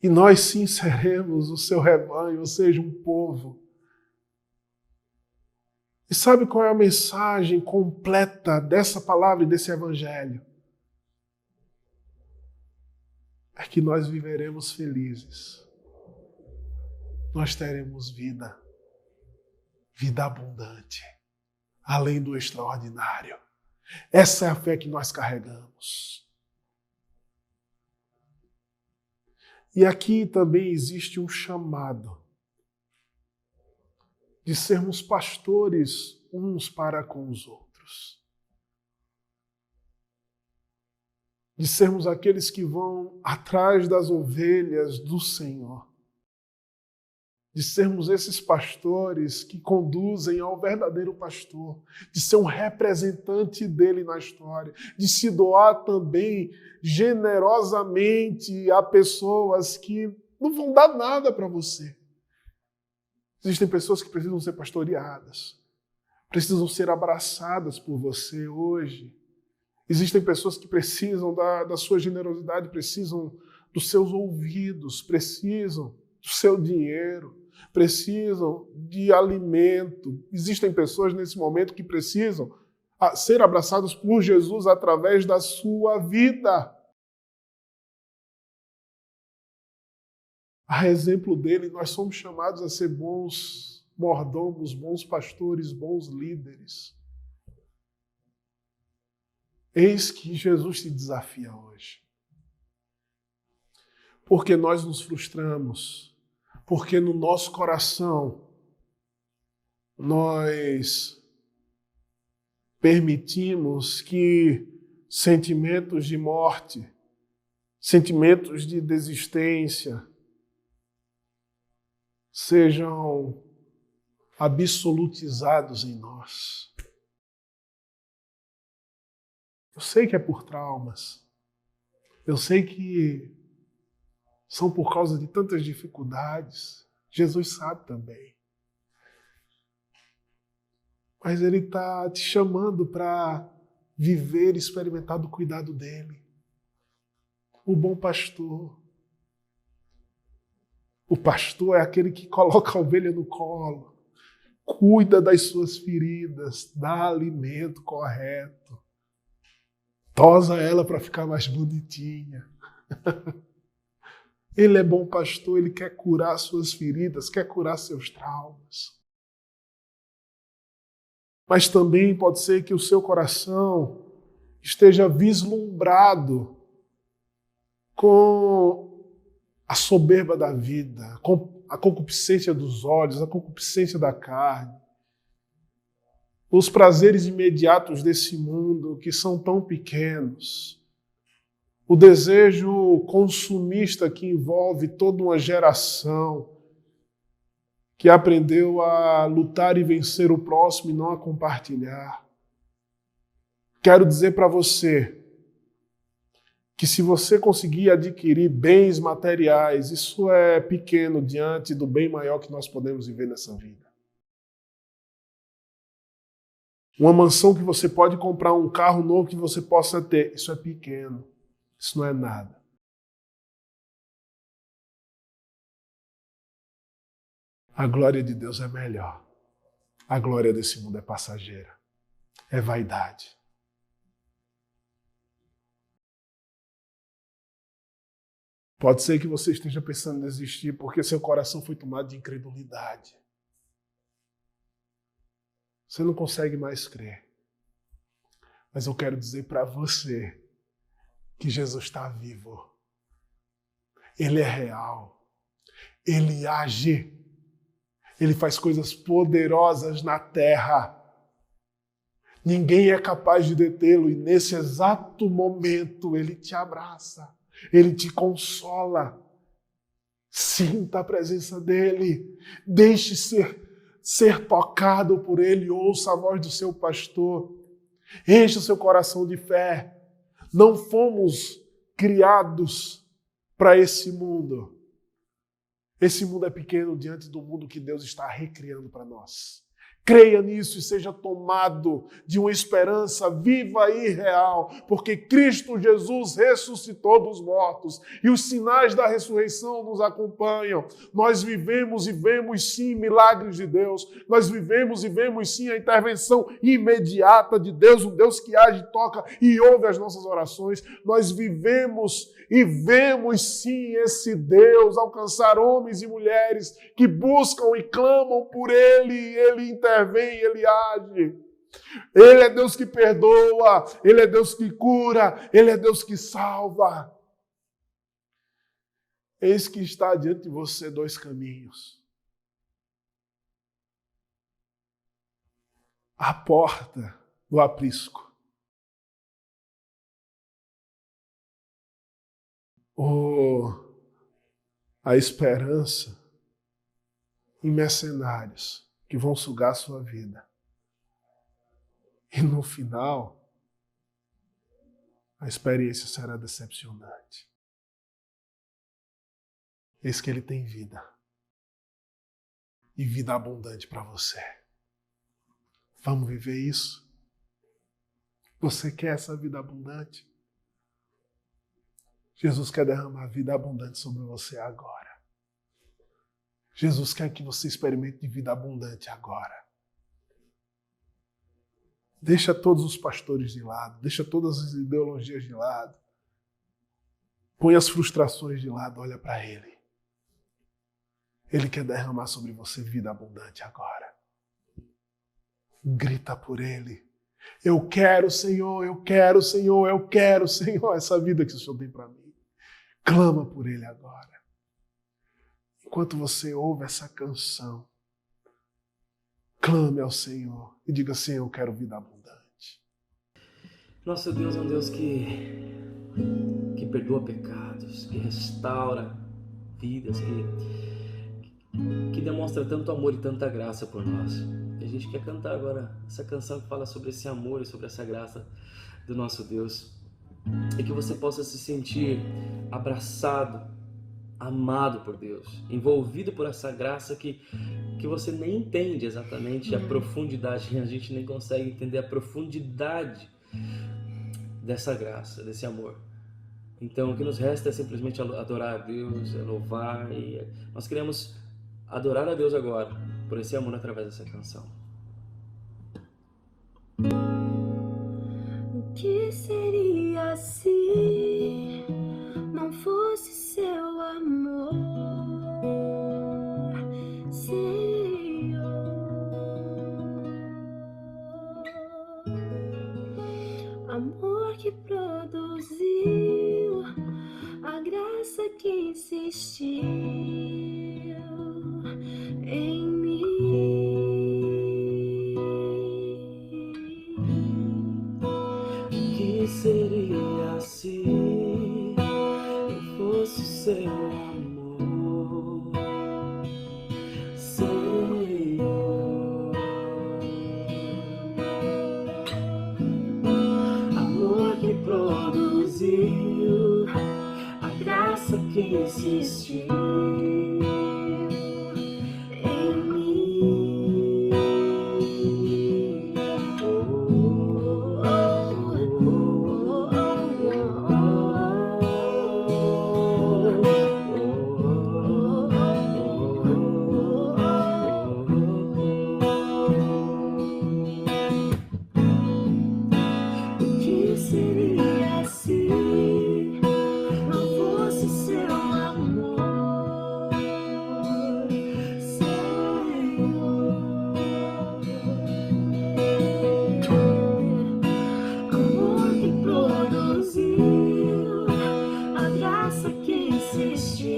Speaker 1: E nós sim seremos o seu rebanho, ou seja, um povo. E sabe qual é a mensagem completa dessa palavra e desse evangelho? É que nós viveremos felizes. Nós teremos vida. Vida abundante. Além do extraordinário. Essa é a fé que nós carregamos. E aqui também existe um chamado de sermos pastores uns para com os outros. de sermos aqueles que vão atrás das ovelhas do Senhor, de sermos esses pastores que conduzem ao verdadeiro pastor, de ser um representante dele na história, de se doar também generosamente a pessoas que não vão dar nada para você. Existem pessoas que precisam ser pastoreadas, precisam ser abraçadas por você hoje. Existem pessoas que precisam da sua generosidade, precisam dos seus ouvidos, precisam do seu dinheiro, precisam de alimento. Existem pessoas nesse momento que precisam ser abraçadas por Jesus através da sua vida. A exemplo dele, nós somos chamados a ser bons mordomos, bons pastores, bons líderes. Eis que Jesus te desafia hoje. Porque nós nos frustramos, porque no nosso coração nós permitimos que sentimentos de morte, sentimentos de desistência sejam absolutizados em nós. Eu sei que é por traumas. Eu sei que são por causa de tantas dificuldades. Jesus sabe também. Mas Ele está te chamando para viver e experimentar do cuidado dEle. O bom pastor. O pastor é aquele que coloca a ovelha no colo, cuida das suas feridas, dá alimento correto, tosa ela para ficar mais bonitinha. Ele é bom pastor, ele quer curar suas feridas, quer curar seus traumas. Mas também pode ser que o seu coração esteja vislumbrado com a soberba da vida, com a concupiscência dos olhos, a concupiscência da carne, os prazeres imediatos desse mundo que são tão pequenos, o desejo consumista que envolve toda uma geração que aprendeu a lutar e vencer o próximo e não a compartilhar. Quero dizer para você que se você conseguir adquirir bens materiais, isso é pequeno diante do bem maior que nós podemos viver nessa vida. Uma mansão que você pode comprar, um carro novo que você possa ter, isso é pequeno, isso não é nada. A glória de Deus é melhor. A glória desse mundo é passageira, é vaidade. Pode ser que você esteja pensando em desistir porque seu coração foi tomado de incredulidade. Você não consegue mais crer. Mas eu quero dizer para você que Jesus está vivo. Ele é real. Ele age. Ele faz coisas poderosas na terra. Ninguém é capaz de detê-lo e nesse exato momento ele te abraça. Ele te consola. Sinta a presença dele. Deixe ser tocado por ele. Ouça a voz do seu pastor. Enche o seu coração de fé. Não fomos criados para esse mundo. Esse mundo é pequeno diante do mundo que Deus está recriando para nós. Creia nisso e seja tomado de uma esperança viva e real, porque Cristo Jesus ressuscitou dos mortos e os sinais da ressurreição nos acompanham. Nós vivemos e vemos sim milagres de Deus, nós vivemos e vemos sim a intervenção imediata de Deus, um Deus que age, toca e ouve as nossas orações. Nós vivemos e vemos sim esse Deus alcançar homens e mulheres que buscam e clamam por Ele, e Ele intervém, Ele age. Ele é Deus que perdoa, Ele é Deus que cura, Ele é Deus que salva. Eis que está diante de você dois caminhos. A porta do aprisco. ou a esperança em mercenários que vão sugar a sua vida. E no final, a experiência será decepcionante. Eis que ele tem vida. E vida abundante para você. Vamos viver isso? Você quer essa vida abundante? Jesus quer derramar vida abundante sobre você agora. Jesus quer que você experimente de vida abundante agora. Deixa todos os pastores de lado, deixa todas as ideologias de lado. Põe as frustrações de lado, olha para Ele. Ele quer derramar sobre você vida abundante agora. Grita por Ele. Eu quero, Senhor, eu quero, Senhor, eu quero, Senhor, essa vida que o Senhor tem para mim. Clama por Ele agora. Enquanto você ouve essa canção, clame ao Senhor e diga, Senhor, eu quero vida abundante.
Speaker 2: Nosso Deus é um Deus que perdoa pecados, que restaura vidas, que demonstra tanto amor e tanta graça por nós. E a gente quer cantar agora essa canção que fala sobre esse amor e sobre essa graça do nosso Deus. E que você possa se sentir abraçado, amado por Deus, envolvido por essa graça que você nem entende exatamente a profundidade, a gente nem consegue entender a profundidade dessa graça, desse amor. Então o que nos resta é simplesmente adorar a Deus, é louvar, e nós queremos adorar a Deus agora por esse amor através dessa canção.
Speaker 3: O que seria se não fosse seu amor, Senhor? Amor que produziu a graça que insistiu em mim.
Speaker 2: Que seria se não fosse seu amor, Senhor? Amor que produziu a graça que insistiu em mim. O que seria se não fosse seu amor, Senhor? Amor que produziu a graça que insistiu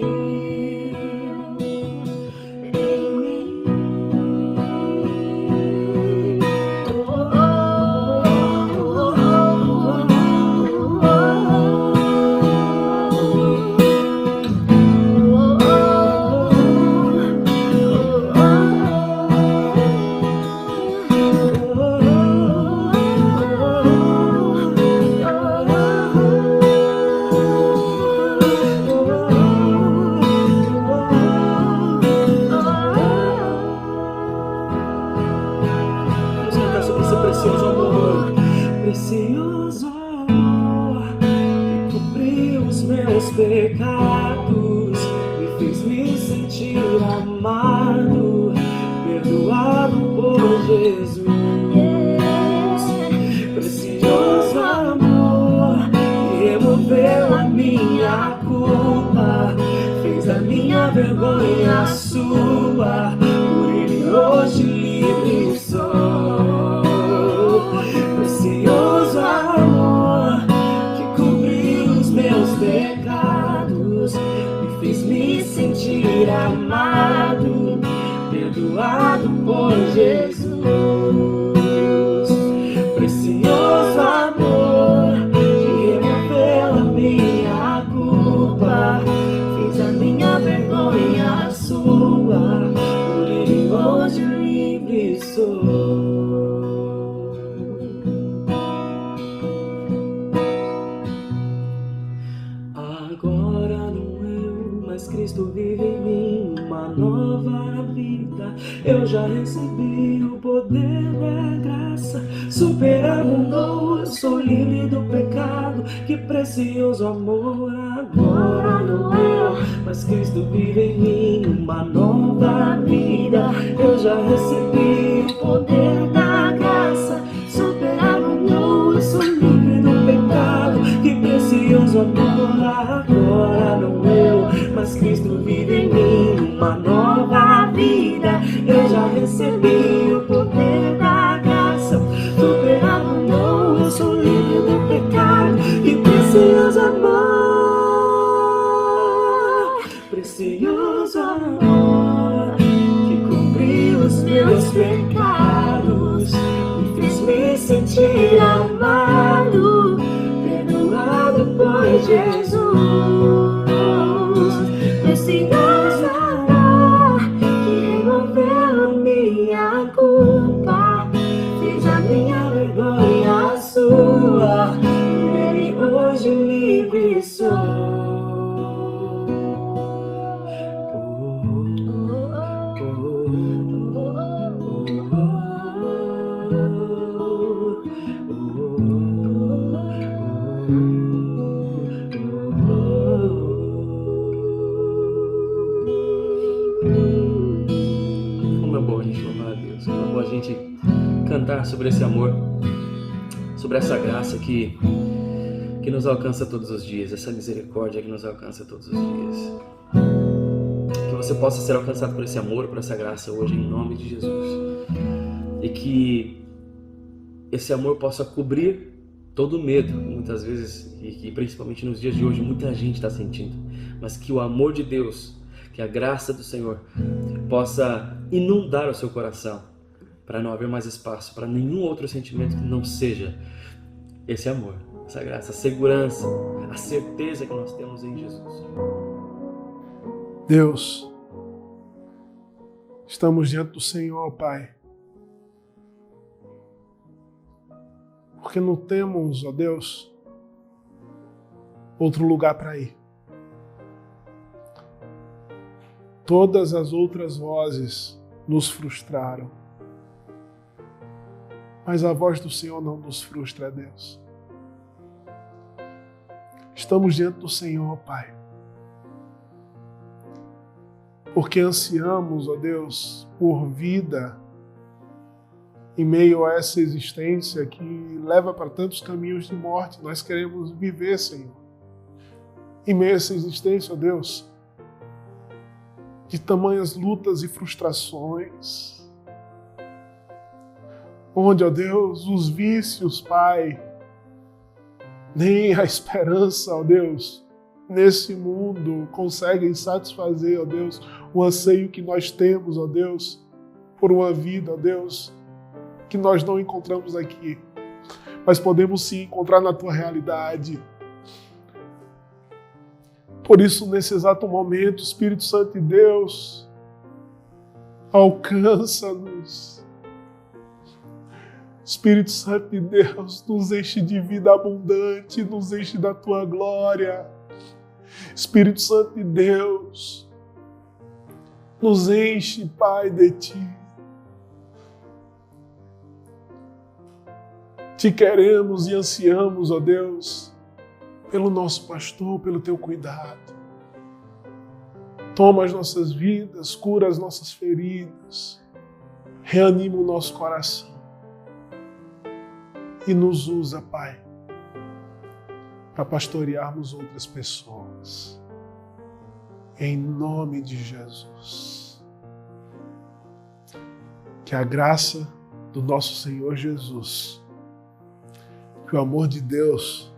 Speaker 2: em mim. Vamos cantar sobre esse precioso amor. Precioso amor que cobriu os meus pecados, me fez me sentir amado, perdoado por Jesus. Precioso amor que removeu a minha culpa, fez a minha vergonha sua, por Ele hoje livre sou. Precioso amor que cobriu os meus pecados, me fez me sentir amado, perdoado por Jesus. Precioso amor que removeu a minha culpa, Eu já recebi o poder da graça, superabundou, eu sou livre do pecado. Que precioso amor, agora não eu, mas Cristo vive em mim, uma nova vida. Eu já recebi o poder da graça, superabundou, eu sou livre do pecado. Que precioso amor, agora não eu, mas Cristo vive em mim, uma nova vida. Eu já recebi o poder da graça, superabundou, eu sou livre do pecado. Que precioso amor, precioso amor, que cobriu os meus pecados, me fez me sentir amado, perdoado por Jesus. Precioso amor, que removeu a minha culpa, fez a minha vergonha a sua. Nele hoje livre sou. Como é bom a gente louvar a Deus, como é bom a gente cantar sobre esse amor, sobre essa graça que nos alcança todos os dias, essa misericórdia que nos alcança todos os dias. Que você possa ser alcançado por esse amor, por essa graça hoje, em nome de Jesus. E que esse amor possa cobrir todo o medo, muitas vezes, e que principalmente nos dias de hoje muita gente está sentindo. Mas que o amor de Deus, que a graça do Senhor possa inundar o seu coração, para não haver mais espaço para nenhum outro sentimento que não seja esse amor, essa graça, a segurança, a certeza que nós temos em Jesus.
Speaker 1: Deus, estamos diante do Senhor, Pai, porque não temos, ó Deus, outro lugar para ir. Todas as outras vozes nos frustraram, mas a voz do Senhor não nos frustra, Deus. Estamos diante do Senhor, Pai, porque ansiamos, ó Deus, por vida em meio a essa existência que leva para tantos caminhos de morte. Nós queremos viver, Senhor, em meio a essa existência, ó Deus, de tamanhas lutas e frustrações, onde, ó Deus, os vícios, Pai, nem a esperança, ó Deus, nesse mundo conseguem satisfazer, ó Deus, o anseio que nós temos, ó Deus, por uma vida, ó Deus, que nós não encontramos aqui, mas podemos sim encontrar na Tua realidade. Por isso, nesse exato momento, Espírito Santo de Deus, alcança-nos. Espírito Santo de Deus, nos enche de vida abundante, nos enche da Tua glória. Espírito Santo de Deus, nos enche, Pai, de Ti. Te queremos e ansiamos, ó Deus, pelo nosso pastor, pelo Teu cuidado. Toma as nossas vidas, cura as nossas feridas, reanima o nosso coração e nos usa, Pai, para pastorearmos outras pessoas. Em nome de Jesus. Que a graça do nosso Senhor Jesus, que o amor de Deus,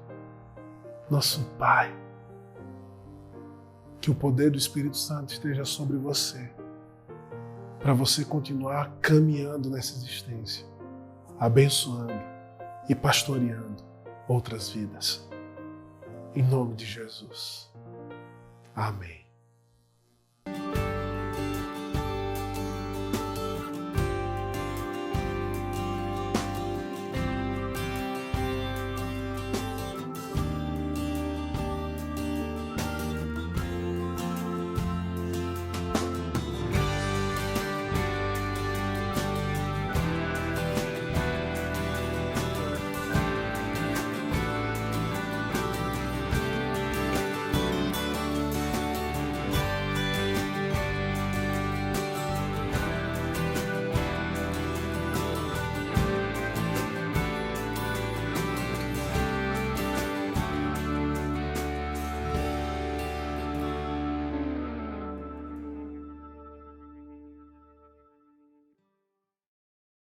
Speaker 1: nosso Pai, que o poder do Espírito Santo esteja sobre você, para você continuar caminhando nessa existência, abençoando e pastoreando outras vidas. Em nome de Jesus. Amém.